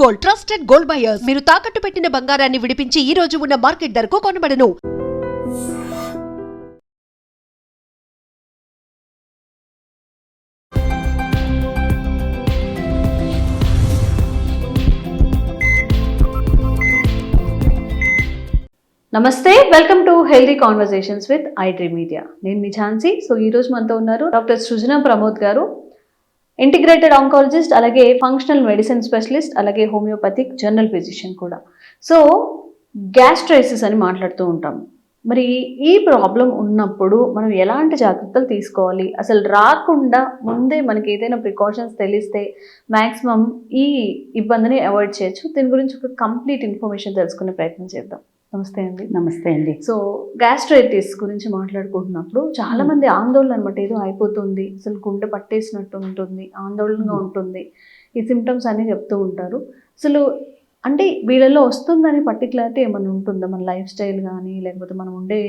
Gold, trusted gold buyers. మీరు తాకట్టు పెట్టిన బంగారాన్ని విడిపించి ఈ రోజు ఉన్న మార్కెట్ ధరకు కొనబడను. నమస్తే, welcome to healthy conversations with iDream media. నేను మీ ఝాన్సీ. సో ఈరోజు మనతో ఉన్నారు డాక్టర్ సృజన ప్రమోద్ గారు, ఇంటిగ్రేటెడ్ ఆంకాలజిస్ట్, అలాగే ఫంక్షనల్ మెడిసిన్ స్పెషలిస్ట్, అలాగే హోమియోపతిక్ జనరల్ ఫిజిషియన్ కూడా. సో గ్యాస్ట్రైసిస్ అని మాట్లాడుతూ ఉంటాం. మరి ఈ ప్రాబ్లం ఉన్నప్పుడు మనం ఎలాంటి జాగ్రత్తలు తీసుకోవాలి, అసలు రాకుండా ముందే మనకి ఏదైనా ప్రికాషన్స్ తెలిస్తే మ్యాక్సిమం ఈ ఇబ్బందిని అవాయిడ్ చేయొచ్చు. దీని గురించి ఒక కంప్లీట్ ఇన్ఫర్మేషన్ తెలుసుకునే ప్రయత్నం చేద్దాం. నమస్తే అండి. నమస్తే అండి. సో గ్యాస్ట్రైటిస్ గురించి మాట్లాడుకుంటున్నప్పుడు చాలా మంది ఆందోళన అనమాట, ఏదో అయిపోతుంది, అసలు గుండె పట్టేసినట్టు ఉంటుంది, ఆందోళనగా ఉంటుంది, ఈ సిమ్టమ్స్ అన్ని చెప్తూ ఉంటారు. అసలు అంటే వీళ్ళలో వస్తుందని పర్టికులారిటీ ఏమైనా ఉంటుందా? మన లైఫ్ స్టైల్ కానీ లేకపోతే మనం ఉండే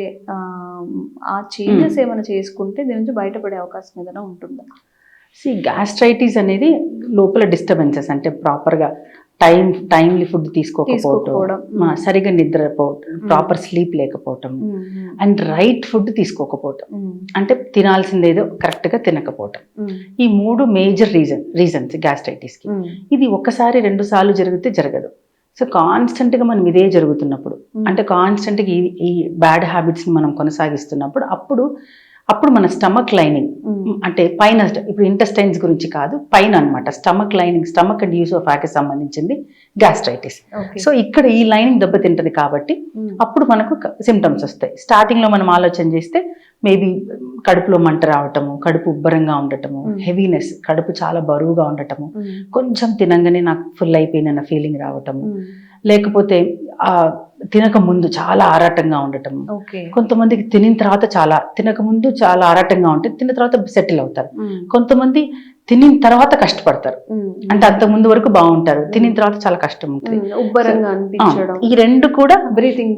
ఆ చేంజెస్ ఏమైనా చేసుకుంటే దీని నుంచి బయటపడే అవకాశం ఏదైనా ఉంటుందా? గ్యాస్ట్రైటిస్ అనేది లోపల డిస్టర్బెన్సెస్, అంటే ప్రాపర్గా టైమ్లీ ఫుడ్ తీసుకోకపోవడం, సరిగా నిద్రపోవటం, ప్రాపర్ స్లీప్ లేకపోవటం, అండ్ రైట్ ఫుడ్ తీసుకోకపోవటం, అంటే తినాల్సిందేదో కరెక్ట్గా తినకపోవటం. ఈ 3 మేజర్ రీజన్స్ గ్యాస్ట్రైటిస్కి. ఇది ఒకసారి 2 సార్లు జరిగితే జరగదు. సో కాన్స్టెంట్గా మనం ఇదే జరుగుతున్నప్పుడు, అంటే కాన్స్టెంట్గా ఈ బ్యాడ్ హ్యాబిట్స్ని మనం కొనసాగిస్తున్నప్పుడు అప్పుడు మన స్టమక్ లైనింగ్, అంటే పైన, ఇప్పుడు ఇంటెస్టైన్స్ గురించి కాదు, పైన అనమాట స్టమక్ లైనింగ్, స్టమక్ అండ్ యూసోఫాగస్ సంబంధించింది గ్యాస్ట్రైటిస్. సో ఇక్కడ ఈ లైనింగ్ దెబ్బతింటది కాబట్టి అప్పుడు మనకు సిమ్టమ్స్ వస్తాయి. స్టార్టింగ్లో మనం ఆలోచన చేస్తే మేబీ కడుపులో మంట రావటము, కడుపు ఉబ్బరంగా ఉండటము, హెవీనెస్, కడుపు చాలా బరువుగా ఉండటము, కొంచెం తినంగానే నాకు ఫుల్ అయిపోయిందన్న ఫీలింగ్ రావటము, లేకపోతే తినక ముందు చాలా ఆరాటంగా ఉండటము, కొంతమందికి తినక ముందు చాలా ఆరాటంగా ఉంటే తిన్న తర్వాత సెటిల్ అవుతారు. కొంతమంది తినిన తర్వాత కష్టపడతారు, అంటే అంత ముందు వరకు బాగుంటారు, తినిన తర్వాత చాలా కష్టం ఉంటుంది, ఉబ్బరంగా అనిపించడం, ఈ 2 కూడా బ్రీతింగ్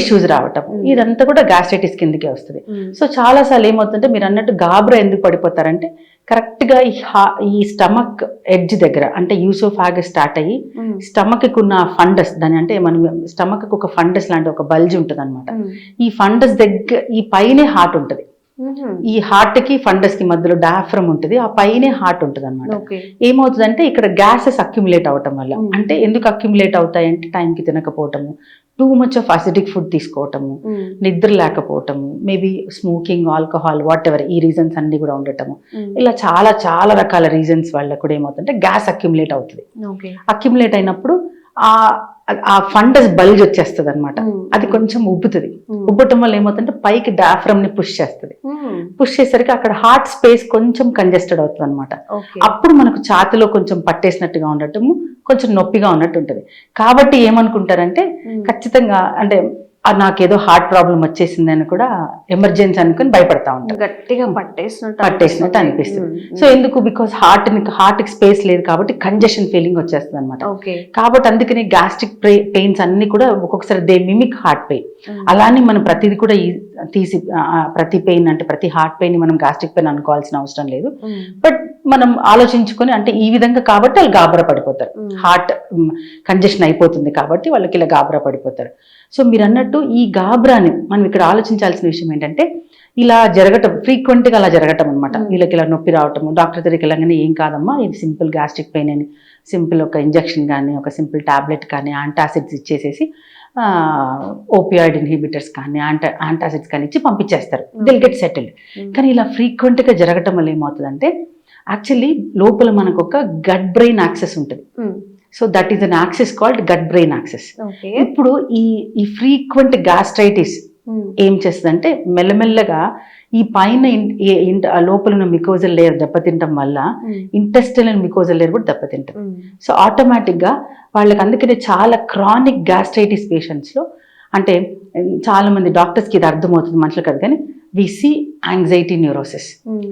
ఇష్యూస్ రావటం, ఇదంతా కూడా గ్యాస్ట్రైటిస్ కిందకే వస్తుంది. సో చాలా సార్లు ఏమవుతుందంటే, మీరు అన్నట్టు గాబరా ఎందుకు పడిపోతారంటే, కరెక్ట్ గా ఈ స్టమక్ ఎడ్జ్ దగ్గర, అంటే యూసోఫాగస్ స్టార్ట్ అయ్యి స్టమక్ ఉన్న ఫండస్, దాని అంటే మనం స్టమక్ ఒక ఫండస్ లాంటి ఒక బల్జ్ ఉంటుంది అనమాట. ఈ ఫండస్ దగ్గర ఈ పైనే హార్ట్ ఉంటుంది. ఈ హార్ట్ కి ఫండస్ కి మధ్యలో డయాఫ్రమ్ ఉంటుంది, ఆ పైనే హార్ట్ ఉంటుంది అనమాట. ఏమవుతుందంటే ఇక్కడ గ్యాసెస్ అక్యుములేట్ అవటం వల్ల, అంటే ఎందుకు అక్యుములేట్ అవుతాయంటే టైంకి తినకపోవటము, too much of acidic food తీసుకోవటము, నిద్ర లేకపోవటము, maybe smoking, alcohol, whatever, ఈ రీజన్స్ అన్ని కూడా ఉండటము, ఇలా చాలా చాలా రకాల రీజన్స్ వల్ల కూడా ఏమవుతుందంటే గ్యాస్ అక్యుములేట్ అవుతుంది. అక్యుములేట్ అయినప్పుడు ఆ ఫండస్ బల్జ్ వచ్చేస్తుంది అనమాట, అది కొంచెం ఉబ్బుతుంది. ఉబ్బటం వల్ల ఏమవుతుందంటే పైకి డయాఫ్రమ్ ని పుష్ చేస్తుంది. పుష్ చేసరికి అక్కడ హార్ట్ స్పేస్ కొంచెం కంజెస్టెడ్ అవుతుంది అనమాట. అప్పుడు మనకు ఛాతిలో కొంచెం పట్టేసినట్టుగా ఉండటము, కొంచెం నొప్పిగా ఉన్నట్టు ఉంటుంది. కాబట్టి ఏమనుకుంటారంటే ఖచ్చితంగా, అంటే నాకేదో హార్ట్ ప్రాబ్లం వచ్చేసింది అని కూడా ఎమర్జెన్సీ అనుకుని భయపడతా ఉంటారు, గట్టిగా పట్టేసినట్టు అనిపిస్తుంది. సో ఎందుకు? బికాస్ హార్ట్ కి స్పేస్ లేదు కాబట్టి కంజెషన్ ఫీలింగ్ వచ్చేస్తుంది అనమాట. కాబట్టి అందుకని గ్యాస్ట్రిక్ పెయిన్స్ అన్ని కూడా ఒక్కొక్కసారి దే మిమిక్ హార్ట్ పెయిన్. అలానే మనం ప్రతిది కూడా తీసి ప్రతి పెయిన్, అంటే ప్రతి హార్ట్ పెయిన్ మనం గ్యాస్ట్రిక్ పెయిన్ అనుకోవాల్సిన అవసరం లేదు. బట్ మనం ఆలోచించుకొని, అంటే ఈ విధంగా కాబట్టి వాళ్ళు గాబరా పడిపోతారు, హార్ట్ కంజెషన్ అయిపోతుంది కాబట్టి వాళ్ళకి ఇలా గాబరా పడిపోతారు. సో మీరు అన్నట్టు ఈ గాబ్రాని మనం ఇక్కడ ఆలోచించాల్సిన విషయం ఏంటంటే, ఇలా జరగటం ఫ్రీక్వెంట్గా అలా జరగటం అనమాట. వీళ్ళకి ఇలా నొప్పి రావటము, డాక్టర్ దగ్గరికి వెళ్ళగానే ఏం కాదమ్మా, ఇది సింపుల్ గ్యాస్ట్రిక్ పెయిన్ అని సింపుల్ ఒక ఇంజెక్షన్ కానీ, ఒక సింపుల్ టాబ్లెట్ కానీ, యాంటాసిడ్స్ ఇచ్చేసేసి, ఓపియాయిడ్ ఇన్హిబిటర్స్ కానీ, యాంటాసిడ్స్ కానీ ఇచ్చి పంపించేస్తారు, దిల్ గెట్ సెటిల్డ్. కానీ ఇలా ఫ్రీక్వెంట్గా జరగటం వల్ల ఏమవుతుందంటే, యాక్చువల్లీ లోపల మనకు ఒక గట్ బ్రెయిన్ యాక్సెస్ ఉంటుంది. So that is an access called gut brain access. ఇప్పుడు ఈ ఫ్రీక్వెంట్ గ్యాస్ట్రైటిస్ ఏం చేస్తుందంటే, మెల్లమెల్లగా ఈ పైన లోపల ఉన్న మికోజల్ లేయర్ దెబ్బతింటం వల్ల ఇంటెస్టైనల్ మికోజల్ లేయర్ కూడా దెబ్బతింటారు. సో ఆటోమేటిక్ గా వాళ్ళకి, అందుకనే చాలా క్రానిక్ గ్యాస్ట్రైటిస్ పేషెంట్స్ లో, అంటే చాలా మంది డాక్టర్స్ కి ఇది అర్థమవుతుంది, మనుషులు కాదు కానీ, we see anxiety neurosis,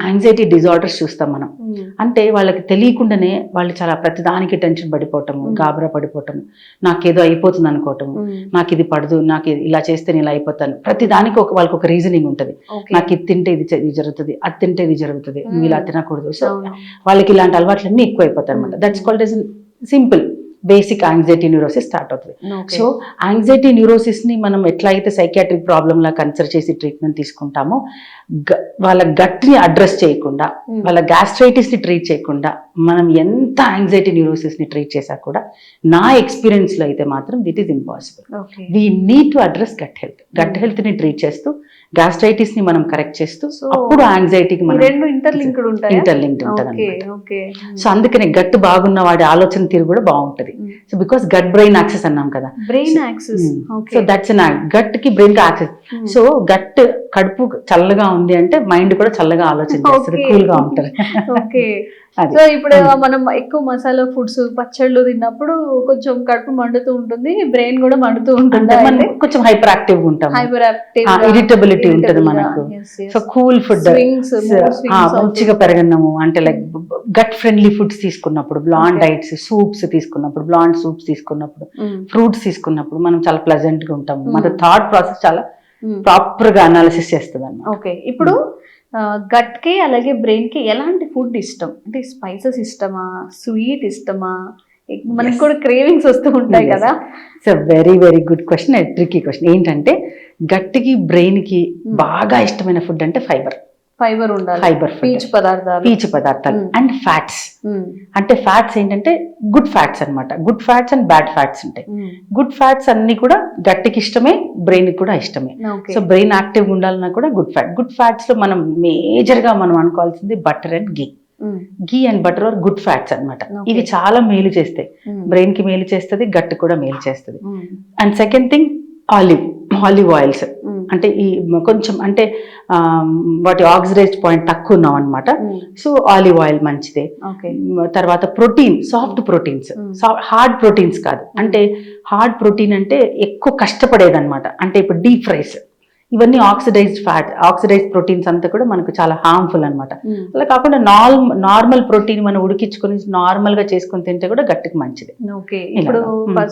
anxiety disorders చూస్తాం మనం. అంటే వాళ్ళకి తెలియకుండానే వాళ్ళు చాలా ప్రతిదానికి టెన్షన్ పడిపోవటము, గాబరా పడిపోవటము, నాకేదో అయిపోతుంది అనుకోవటము, నాకు ఇది పడదు, నాకు ఇలా చేస్తే నేను ఇలా అయిపోతాను, ప్రతిదానికి వాళ్ళకి ఒక రీజనింగ్ ఉంటుంది. నాకు ఇది తింటే ఇది జరుగుతుంది, అది తింటే ఇది జరుగుతుంది, నువ్వు ఇలా తినకూడదు. సో వాళ్ళకి ఇలాంటి అలవాట్లన్నీ ఎక్కువ అయిపోతాయి అనమాట. That's called as simple basic anxiety neurosis start అవుతుంది. Okay. సో యాంగ్జైటీ న్యూరోసిస్ ని మనం ఎట్లా అయితే సైకియాట్రిక్ ప్రాబ్లమ్ లా కన్సిడర్ చేసి ట్రీట్మెంట్ తీసుకుంటామో, వాళ్ళ గట్ ని అడ్రస్ చేయకుండా, వాళ్ళ గ్యాస్ట్రైటిస్ ని ట్రీట్ చేయకుండా మనం ఎంత యాంగ్జైటీ న్యూరోసిస్ ని ట్రీట్ చేసా కూడా నా ఎక్స్పీరియన్స్ లో అయితే మాత్రం it is impossible. Okay. We need to address gut health. Gut health ని ట్రీట్ చేస్తూ గ్యాస్ట్రైటిస్ ని మనం కరెక్ట్ చేస్తూ So, అప్పుడు యాంగ్జైటీకి ఈ మనం రెండు ఇంటర్లింక్డ్ ఉంటాయి. ఇంటర్లింక్డ్ ఉంటుంది ఓకే అన్నమాట. ఓకే. సో అందుకనే గట్ బాగున్న వాడి ఆలోచన తీరు కూడా బాగుంటది. So because gut brain access అన్నాం కదా, brain access. So that's gut కి బ్రెయిన్ కి యాక్సెస్. సో గట్ కడుపు చల్లగా ఉంది అంటే మైండ్ కూడా చల్లగా ఆలోచన చేస్తుంది, Okay. కూల్ గా ఉంటారు. ఓకే. అది. సో ఇప్పుడు మనం ఎక్కువ మసాలా ఫుడ్స్ పచ్చళ్ళు తిన్నప్పుడు కొంచెం కడుపు మండుతూ ఉంటుంది, బ్రెయిన్ కూడా మండుతూ ఉంటుంది. అంటే మనం కొంచెం హైపర్ యాక్టివ్ గా ఉంటాం, హైపర్ యాక్టివ్, ఇరిటబిలిటీ ఉంటుంది మనకు. సో కూల్ ఫుడ్ మంచిగా పెరగనము అంటే లైక్ గట్ ఫ్రెండ్లీ ఫుడ్స్ తీసుకున్నప్పుడు, బ్లాండ్ డైట్స్, సూప్స్ తీసుకున్నప్పుడు, బ్లాండ్ సూప్స్ తీసుకున్నప్పుడు, ఫ్రూట్స్ తీసుకున్నప్పుడు మనం చాలా ప్లెజెంట్ గా ఉంటాము. మన థాట్ ప్రాసెస్ చాలా ప్రాపర్ గా అనాలిసిస్ చేస్తుంది అన్నమాట. ఓకే. ఇప్పుడు గట్ కి అలాగే బ్రెయిన్ కి ఎలాంటి ఫుడ్ ఇష్టం? అంటే స్పైసెస్ ఇష్టమా, స్వీట్ ఇష్టమా? మనకి కూడా క్రేవింగ్స్ వస్తూ ఉంటాయి కదా. It's very very good question, tricky question. ఏంటంటే గట్టికి బ్రెయిన్ కి బాగా ఇష్టమైన ఫుడ్ అంటే ఫైబర్. ఫైబర్ ఉండాలి, ఫైబర్ పీచు పదార్థాలు, పీచు పదార్థాలు అండ్ ఫ్యాట్స్. అంటే ఫ్యాట్స్ ఏంటంటే గుడ్ ఫ్యాట్స్ అన్నమాట. Good fats and bad fats ఉంటాయి. గుడ్ ఫ్యాట్స్ అన్ని కూడా గట్టికి ఇష్టమే, బ్రెయిన్ కి కూడా ఇష్టమే. సో బ్రెయిన్ యాక్టివ్ ఉండాలన్నా కూడా గుడ్ ఫ్యాట్. గుడ్ ఫ్యాట్స్ లో మనం మేజర్ గా మనం అనుకోవాల్సింది butter and ghee. Ghee and butter are good fats అన్నమాట. ఇవి చాలా మేలు చేస్తాయి, బ్రెయిన్ కి మేలు చేస్తుంది, గట్ కూడా మేలు చేస్తుంది. And second thing olive oils. అంటే ఈ కొంచెం అంటే వాటి ఆక్సిడైజ్డ్ పాయింట్ తక్కువ ఉన్నాం అనమాట. సో ఆలివ్ ఆయిల్ మంచిదే. తర్వాత protein, soft proteins, hard proteins కాదు. అంటే హార్డ్ ప్రోటీన్ అంటే ఎక్కువ కష్టపడేది అనమాట. అంటే ఇప్పుడు డీప్ ఫ్రైస్ ఇవన్నీ ఆక్సిడైజ్డ్ ప్రోటీన్స్ అంతా కూడా మనకు చాలా హార్మ్ఫుల్ అనమాట. అలా కాకుండా నార్మల్ ప్రోటీన్ మనం ఉడికించుకొని నార్మల్ గా చేసుకొని తింటే కూడా గట్టికి మంచిది. ఓకే. ఇప్పుడు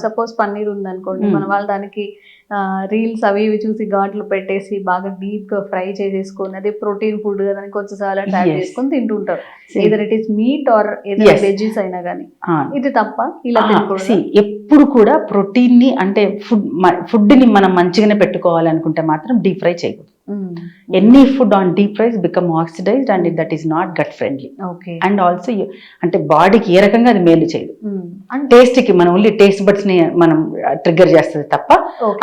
సపోజ్ పన్నీర్ ఉంది మన వాళ్ళు దానికి రీల్స్ అవి ఇవి చూసి ఘాట్లు పెట్టేసి బాగా డీప్ గా ఫ్రై చేసేసుకొని అదే ప్రోటీన్ ఫుడ్ కదా కొంచెం సాలడ్ యాడ్ చేసుకొని తింటుంటారు. Either it is meat or ఏదైనా వెజీస్ అయినా కానీ. ఇది తప్ప ఇలా ఎప్పుడు కూడా ప్రోటీన్ ని అంటే ఫుడ్ ని మనం మంచిగానే పెట్టుకోవాలి అనుకుంటే మాత్రం డీప్ ఫ్రై చేయకూడదు. Any food on deep fries become oxidized and that is not gut friendly. And also అంటే బాడీకి ఏ రకంగా అది మేలు చేయదు. టేస్ట్ కి మనం ఓన్లీ టేస్ట్ బడ్స్ ని మనం ట్రిగ్గర్ చేస్తుంది తప్ప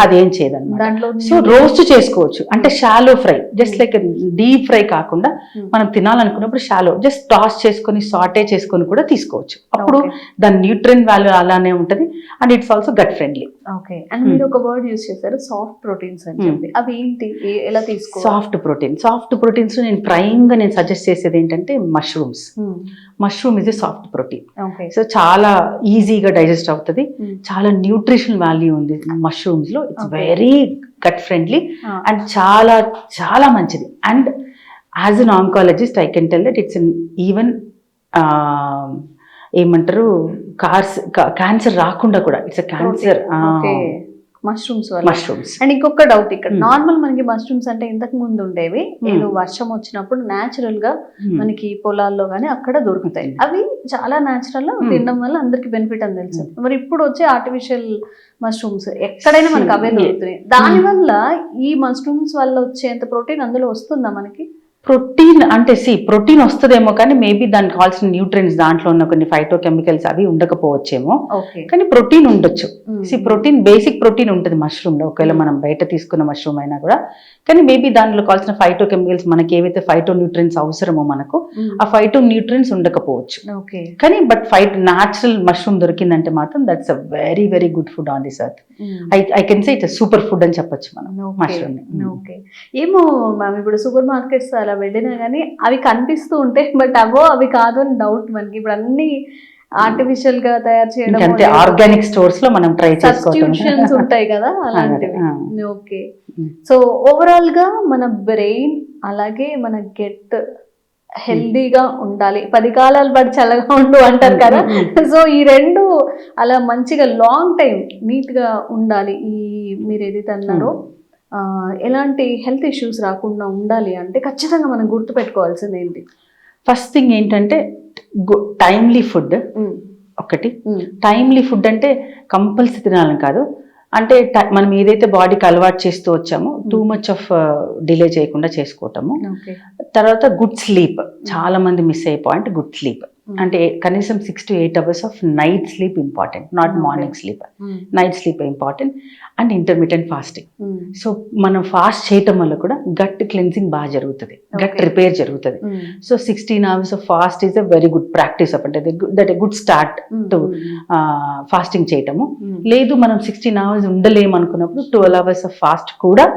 అదేం చేయదు అన్నమాట. సో రోస్ట్ చేసుకోవచ్చు, అంటే shallow fry, just like deep fry కాకుండా మనం తినాలనుకున్నప్పుడు షాలో జస్ట్ టాస్ చేసుకొని సాటే చేసుకొని కూడా తీసుకోవచ్చు. అప్పుడు దాని న్యూట్రియన్ వాల్యూ అలానే ఉంటది and it's also gut friendly. Okay. And మీరు ఒక వర్డ్ యూస్ చేశారు సాఫ్ట్ ప్రోటీన్స్ అని చెప్పి, అవి ఏంటి, ఎలా తీసుకోవాలి? సాఫ్ట్ ప్రోటీన్స్ నేను ప్రైమ్ గా నేను సజెస్ట్ చేసేది ఏంటంటే mushrooms. Mushroom is a soft protein. So చాలా ఈజీగా డైజెస్ట్ అవుతుంది, చాలా న్యూట్రిషనల్ వాల్యూ ఉంది మష్రూమ్స్ లో. It's very gut friendly and చాలా చాలా మంచిది. And as an oncologist I can tell that it's even ఏమంటారు క్యాన్సర్ రాకుండా కూడా ఇట్స్ క్యాన్సర్ మష్రూమ్స్. అండ్ ఇంకొక డౌట్ ఇక్కడ, నార్మల్ మనకి మష్రూమ్స్ అంటే ఇంతకు ముందు ఉండేవి ఏదో వర్షం వచ్చినప్పుడు న్యాచురల్ గా మనకి పొలాల్లో గానీ అక్కడ దొరుకుతాయి. అవి చాలా న్యాచురల్, తినడం వల్ల అందరికి బెనిఫిట్ అని తెలుసు. మరి ఇప్పుడు వచ్చే ఆర్టిఫిషియల్ మష్రూమ్స్ ఎక్కడైనా మనకి అవే దొరుకుతున్నాయి. దాని వల్ల ఈ మష్రూమ్స్ వల్ల వచ్చేంత ప్రోటీన్ అందులో వస్తుందా మనకి? ప్రోటీన్ అంటే ప్రోటీన్ వస్తుందేమో కానీ మేబీ దానికి కావాల్సిన న్యూట్రియన్స్ దాంట్లో ఉన్న కొన్ని ఫైటో కెమికల్స్ అవి ఉండకపోవచ్చేమో, కానీ ప్రోటీన్ ఉండొచ్చు. ప్రోటీన్ బేసిక్ ప్రోటీన్ ఉంటుంది మష్రూమ్ లో, ఒకవేళ మనం బయట తీసుకున్న మష్రూమ్ అయినా కూడా. కానీ మేబీ దాంట్లో కావాల్సిన ఫైటో కెమికల్స్ మనకి ఏవైతే ఫైటో న్యూట్రియన్స్ అవసరమో మనకు ఆ ఫైటో న్యూట్రియన్స్ ఉండకపోవచ్చు. కానీ బట్ న్యాచురల్ మష్రూమ్ దొరికిందంటే మాత్రం that's a very very good food on this earth. I can say it's super food అని చెప్పొచ్చు మనం మష్రూమ్. ఏమో మ్యామ్, ఇప్పుడు సూపర్ మార్కెట్స్ అలా వెళ్ళినా కానీ అవి కనిపిస్తూ ఉంటాయి, బట్ అవి కాదు అని డౌట్ మనకి. ఇప్పుడు అన్ని ఆర్టిఫిషియల్ గా తయారు చేయడం, ఆర్గానిక్ స్టోర్స్ లో మనం ట్రై సబ్స్టిట్యూషన్స్ ఉంటాయి కదా అలాంటివి. ఓకే. సో ఓవరాల్ గా మన బ్రెయిన్ అలాగే మన గెట్ హెల్దీగా ఉండాలి, 10 కాలాలు బట్టి చల్లగా ఉండు అంటారు కదా. సో ఈ రెండు అలా మంచిగా లాంగ్ టైం నీట్ గా ఉండాలి. ఈ మీరు ఏదైతే అన్నారో ఎలాంటి హెల్త్ ఇష్యూస్ రాకుండా ఉండాలి అంటే ఖచ్చితంగా మనం గుర్తుపెట్టుకోవాల్సింది ఏంటి? ఫస్ట్ థింగ్ ఏంటంటే టైమ్లీ ఫుడ్, ఒకటి. టైమ్లీ ఫుడ్ అంటే కంపల్సరీ తినాలని కాదు, అంటే మనం ఏదైతే బాడీకి అలవాటు చేస్తూ వచ్చామో టూ మచ్ ఆఫ్ డిలే చేయకుండా చేసుకోవటము. తర్వాత గుడ్ స్లీప్, చాలా మంది మిస్ అయ్యే పాయింట్ గుడ్ స్లీప్. అంటే కనీసం 6 to 8 hours of night sleep important, not morning sleep. Night sleep important. And intermediate fasting. So మనం ఫాస్ట్ చేయటం వల్ల కూడా గట్ క్లెన్సింగ్ బాగా జరుగుతుంది, గట్ రిపేర్ జరుగుతుంది. So 16 hours of fast is a very good practice of, అంటే that a good start to fasting చేయటము. లేదు మనం 16 hours ఉండలేము అనుకున్నప్పుడు 12 hours ఆఫ్ ఫాస్ట్ కూడా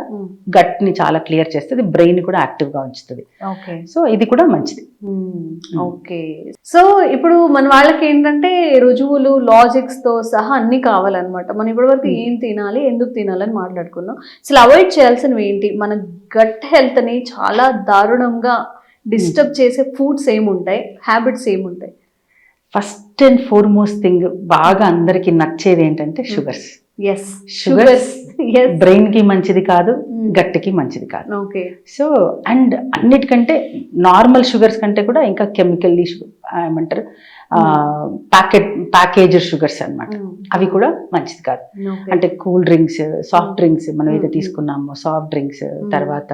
గట్ ని చాలా క్లియర్ చేస్తుంది, బ్రెయిన్ కూడా యాక్టివ్ గా ఉంచుతుంది. సో ఇది కూడా మంచిది. ఓకే. సో ఇప్పుడు మన వాళ్ళకి ఏంటంటే రుజువులు, లాజిక్స్ తో సహా అన్ని కావాలన్నమాట. మనం ఇప్పటి వరకు ఏం తినాలి, ఎందుకు తినాలని మాట్లాడుకున్నాం. అసలు అవాయిడ్ చేయాల్సినవి ఏంటి? మన గట్ హెల్త్ ని చాలా దారుణంగా డిస్టర్బ్ చేసే ఫుడ్స్ ఏముంటాయి, హ్యాబిట్స్ ఏముంటాయి? ఫస్ట్ అండ్ ఫార్మోస్ట్ థింగ్ బాగా అందరికి నచ్చేది ఏంటంటే షుగర్స్. షుగర్స్ బ్రెయిన్ కి మంచిది కాదు, గట్టికి మంచిది కాదు. ఓకే. సో అండ్ అన్నిటికంటే నార్మల్ షుగర్స్ కంటే కూడా ఇంకా కెమికల్లీ ఏమంటారు ప్యాకేజ్డ్ షుగర్స్ అన్నమాట, అవి కూడా మంచిది కాదు. అంటే కూల్ డ్రింక్స్, సాఫ్ట్ డ్రింక్స్ మనం ఏదైతే తీసుకున్నామో సాఫ్ట్ డ్రింక్స్, తర్వాత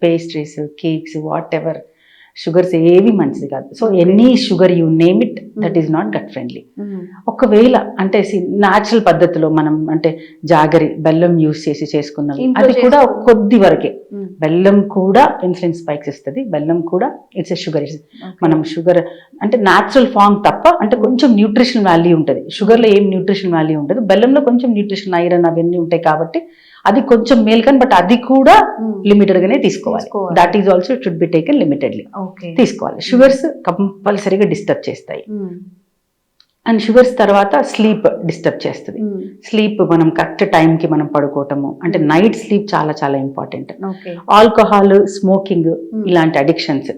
pastries, cakes, whatever sugars ఏవి మంచిది కాదు. So any sugar you name it, that is not gut friendly. ఒకవేళ అంటే న్యాచురల్ పద్ధతిలో మనం అంటే జాగరి, బెల్లం యూస్ చేసి చేసుకున్నాం, అది కూడా కొద్ది వరకే. బెల్లం కూడా ఇన్సులిన్ స్పైక్స్ ఇస్తుంది, బెల్లం కూడా ఇట్స్ ఎ షుగర్. మనం షుగర్ అంటే న్యాచురల్ ఫార్మ్ తప్ప, అంటే కొంచెం న్యూట్రిషన్ వాల్యూ ఉంటుంది. షుగర్లో ఏం న్యూట్రిషన్ వాల్యూ ఉండదు, బెల్లంలో కొంచెం న్యూట్రిషన్, ఐరన్ అవన్నీ ఉంటాయి కాబట్టి అది కొంచెం మేలు. కానీ బట్ అది కూడా లిమిటెడ్ గానే తీసుకోవాలి. That is also should be taken limitedly తీసుకోవాలి. షుగర్స్ కంపల్సరీగా డిస్టర్బ్ చేస్తాయి. అండ్ షుగర్స్ తర్వాత స్లీప్ డిస్టర్బ్ చేస్తుంది. స్లీప్ మనం కరెక్ట్ టైంకి మనం పడుకోవటము, అంటే నైట్ స్లీప్ చాలా చాలా ఇంపార్టెంట్. ఆల్కహాల్, స్మోకింగ్ ఇలాంటి అడిక్షన్స్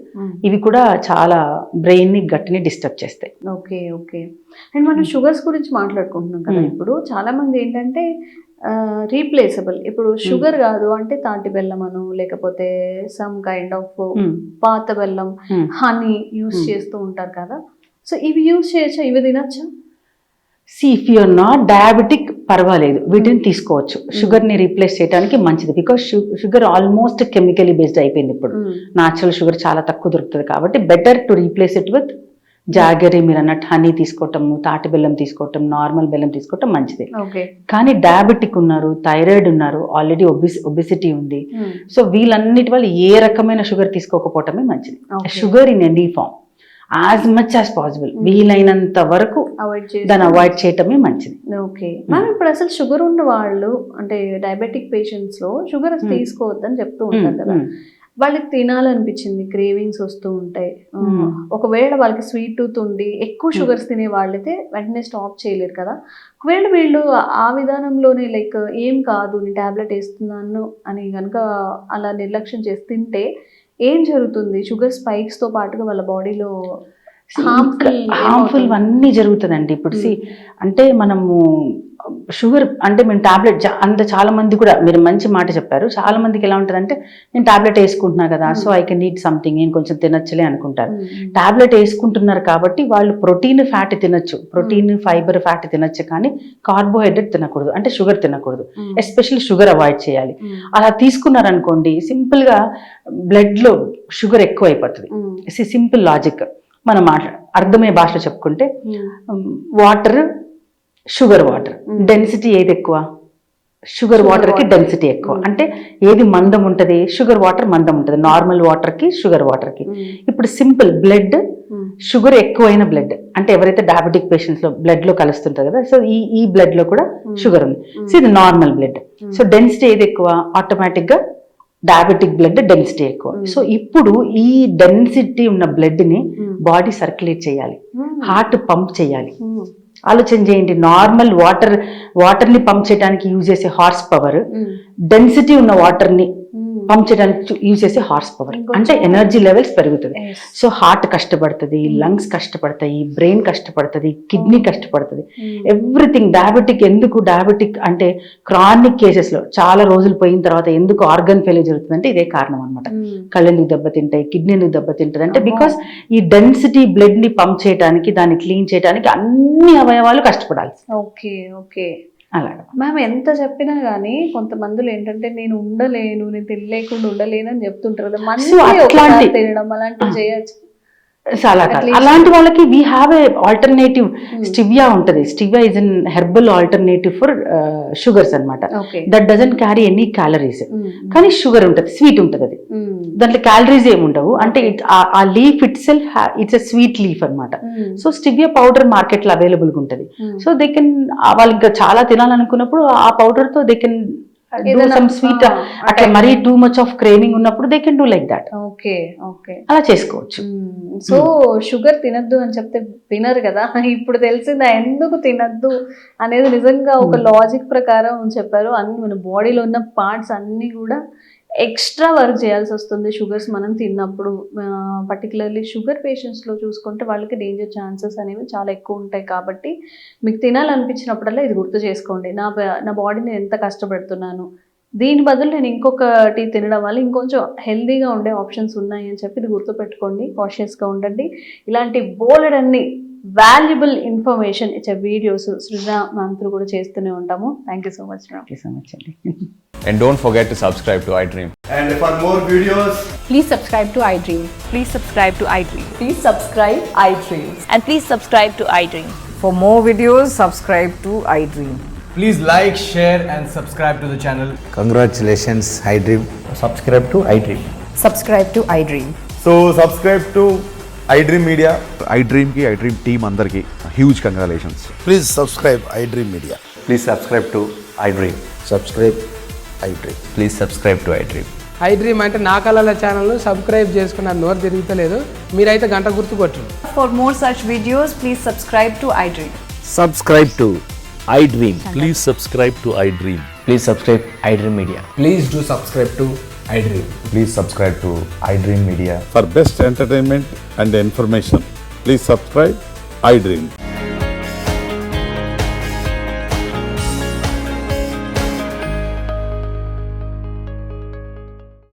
ఇవి కూడా చాలా బ్రెయిన్ ని, గట్ ని డిస్టర్బ్ చేస్తాయి. ఓకే. ఓకే. అండ్ మనం షుగర్స్ గురించి మాట్లాడుకుంటున్నాం కదా, ఇప్పుడు చాలా మంది ఏంటంటే రీప్లేసబుల్, ఇప్పుడు షుగర్ కాదు అంటే తాటి బెల్లం అను, లేకపోతే సమ్ కైండ్ ఆఫ్ పాత బెల్లం, హనీ యూస్ చేస్తూ ఉంటారు కదా. సో ఇవి యూస్ చేయొచ్చా, ఇవి తినచ్చా? ఇఫ్ యూఆర్ నాట్ డయాబెటిక్ పర్వాలేదు, వీటిని తీసుకోవచ్చు. షుగర్ ని రీప్లేస్ చేయడానికి మంచిది, because sugar almost chemically based అయిపోయింది ఇప్పుడు. న్యాచురల్ షుగర్ చాలా తక్కువ దొరుకుతుంది కాబట్టి better to replace it with jaggery, మీరు అన్నట్టు హనీ తీసుకోవటం, తాటి బెల్లం తీసుకోవటం, నార్మల్ బెల్లం తీసుకోవటం మంచిది. కానీ డయాబెటిక్ ఉన్నారు, థైరాయిడ్ ఉన్నారు, ఆల్రెడీ ఒబిసిటీ ఉంది, సో వీళ్ళన్నిటి వల్ల ఏ రకమైన షుగర్ తీసుకోకపోవటమే మంచిది. Sugar in any form as much as possible వీలైనంత వరకు దాన్ని అవాయిడ్ చేయటమే మంచిది. ఓకే మ్యామ్, ఇప్పుడు అసలు షుగర్ ఉన్న వాళ్ళు అంటే డయాబెటిక్ పేషెంట్స్ లో షుగర్ తీసుకోవద్దని చెప్తూ ఉంటారు కదా, వాళ్ళకి తినాలనిపించింది, క్రేవింగ్స్ వస్తూ ఉంటాయి. ఒకవేళ వాళ్ళకి స్వీట్ టూత్ ఉండి ఎక్కువ షుగర్స్ తినే వాళ్ళైతే వెంటనే స్టాప్ చేయలేరు కదా. ఒకవేళ వీళ్ళు ఆ విధానంలోనే లైక్ ఏం కాదు నేను టాబ్లెట్ వేస్తున్నాను అని కనుక అలా నిర్లక్ష్యం చేసి తింటే ఏం జరుగుతుంది? షుగర్ స్పైక్స్ తో పాటుగా వాళ్ళ బాడీలో హార్మ్ఫుల్ అన్నీ జరుగుతుందండి. ఇప్పుడు అంటే మనము షుగర్ అంటే మేము టాబ్లెట్ అంత చాలా మంది కూడా మీరు మంచి మాట చెప్పారు. చాలా మందికి ఎలా ఉంటుందంటే నేను టాబ్లెట్ వేసుకుంటున్నా కదా, so I can eat something, నేను కొంచెం తినచ్చులే అనుకుంటారు. టాబ్లెట్ వేసుకుంటున్నారు కాబట్టి వాళ్ళు ప్రోటీన్, ఫ్యాట్ తినొచ్చు, ప్రోటీన్, ఫైబర్, ఫ్యాట్ తినొచ్చు, కానీ కార్బోహైడ్రేట్ తినకూడదు, అంటే షుగర్ తినకూడదు. ఎస్పెషల్లీ షుగర్ అవాయిడ్ చేయాలి. అలా తీసుకున్నారనుకోండి సింపుల్ గా బ్లడ్ లో షుగర్ ఎక్కువ అయిపోతుంది. సింపుల్ లాజిక్ మనం అర్థమయ్యే భాషలో చెప్పుకుంటే వాటర్, షుగర్ వాటర్ డెన్సిటీ ఏది ఎక్కువ? షుగర్ వాటర్ కి డెన్సిటీ ఎక్కువ. అంటే ఏది మందం ఉంటుంది? షుగర్ వాటర్ మందం ఉంటుంది, నార్మల్ వాటర్ కి షుగర్ వాటర్ కి. ఇప్పుడు సింపుల్ బ్లడ్ షుగర్ ఎక్కువైన బ్లడ్ అంటే ఎవరైతే డయాబెటిక్ పేషెంట్స్ లో బ్లడ్ లో కలుస్తుంటారు కదా, సో ఈ బ్లడ్ లో కూడా షుగర్ ఉంది. సో ఇది నార్మల్ బ్లడ్. సో డెన్సిటీ ఏది ఎక్కువ? ఆటోమేటిక్ గా డయాబెటిక్ బ్లడ్ డెన్సిటీ ఎక్కువ. సో ఇప్పుడు ఈ డెన్సిటీ ఉన్న బ్లడ్ ని బాడీ సర్క్యులేట్ చేయాలి, హార్ట్ పంప్ చేయాలి. ఆలోచన చేయండి, నార్మల్ వాటర్ ని పంప్ చేయడానికి యూజ్ చేసే హార్స్ పవర్ డెన్సిటీ ఉన్న వాటర్ ని పంప్ చేయడానికి యూజ్ చేసే హార్స్ పవర్, అంటే ఎనర్జీ లెవెల్స్ పెరుగుతుంది. సో హార్ట్ కష్టపడుతుంది, లంగ్స్ కష్టపడతాయి, బ్రెయిన్ కష్టపడుతుంది, కిడ్నీ కష్టపడుతుంది, ఎవ్రీథింగ్. డయాబెటిక్ ఎందుకు డయాబెటిక్ అంటే క్రానిక్ కేసెస్ లో చాలా రోజులు పోయిన తర్వాత ఎందుకు ఆర్గన్ ఫెయిల్యూర్ జరుగుతుంది అంటే ఇదే కారణం అనమాట. కళ్ళు ఎందుకు దెబ్బతింటాయి, కిడ్నీ ఎందుకు దెబ్బతింటది అంటే బికాస్ ఈ డెన్సిటీ బ్లడ్ ని పంప్ చేయడానికి, దాన్ని క్లీన్ చేయడానికి అన్ని అవయవాలు కష్టపడాలి. Okay okay. అలాగా మ్యామ్ ఎంత చెప్పినా గానీ కొంతమందిలో ఏంటంటే నేను ఉండలేను, నేను తినలేకుండా ఉండలేను అని చెప్తుంటారు కదా, మంచి తినడం అలాంటివి చేయొచ్చు. చాలా కాదు, అలాంటి వాళ్ళకి we have a alternative. Stevia ఉంటుంది. Stevia is an herbal alternative for sugars అనమాట. That doesn't carry any calories, కానీ షుగర్ ఉంటుంది, స్వీట్ ఉంటుంది. అది దాంట్లో క్యాలరీస్ ఏమి ఉండవు. అంటే ఆ leaf itself it's a sweet leaf అనమాట. సో స్టివియా పౌడర్ మార్కెట్ లో అవైలబుల్ గా ఉంటుంది. సో దే కెన్, వాళ్ళు ఇంకా చాలా తినాలనుకున్నప్పుడు ఆ పౌడర్ తో they can do some sweet, అట్లా మరీ టూ మచ్ ఆఫ్ క్రేవింగ్ ఉన్నప్పుడు they can do like that. Okay okay, అలా చేసుకోవచ్చు. సో షుగర్ తినద్దు అని చెప్తే వినరు కదా, ఇప్పుడు తెలిసిందా ఎందుకు తినద్దు అనేది? నిజంగా ఒక లాజిక్ ప్రకారం చెప్పారు. అన్ని మన బాడీలో ఉన్న పార్ట్స్ అన్ని కూడా ఎక్స్ట్రా వర్క్ చేయాల్సి వస్తుంది షుగర్స్ మనం తిన్నప్పుడు. పర్టికులర్లీ షుగర్ పేషెంట్స్లో చూసుకుంటే వాళ్ళకి డేంజర్ ఛాన్సెస్ అనేవి చాలా ఎక్కువ ఉంటాయి. కాబట్టి మీకు తినాలనిపించినప్పుడల్లా ఇది గుర్తు చేసుకోండి, నా బాడీని ఎంత కష్టపెడుతున్నాను, దీని బదులు నేను ఇంకొకటి తినడం వల్ల ఇంకొంచెం హెల్దీగా ఉండే ఆప్షన్స్ ఉన్నాయి అని చెప్పి ఇది గుర్తుపెట్టుకోండి. కాషియస్గా ఉండండి. ఇలాంటి బోలెడన్ని వాల్యుబుల్ ఇన్ఫర్మేషన్ ఇచ్చే వీడియోస్ సృజన మ్యామ్ తో కూడా చేస్తూనే ఉంటాము. Thank you so much ma'am. Thank you so much అండి. And don't forget to subscribe to iDream. And for more videos, please subscribe to iDream. Please subscribe to iDream. Please subscribe iDream. And please subscribe to iDream. For more videos, subscribe to iDream. please like, share and subscribe to the channel. Congratulations, iDream. Subscribe to iDream. Subscribe to iDream. So subscribe to iDream Media. iDream ki iDream team andarki huge congratulations. Please subscribe iDream Media. Please subscribe to iDream. Subscribe iDream. Please subscribe to iDream. iDream అంటే నా కళల ఛానల్ను subscribe చేసుకున్న నోరు తిరుగుతలేదు, మీరైతే గంట గుర్తు కొట్టండి. For more such videos, please subscribe to iDream. Subscribe to iDream. Please subscribe to iDream. Please subscribe iDream Media. Please do subscribe to iDream. Please subscribe to iDream Media. For best entertainment and information, please subscribe iDream.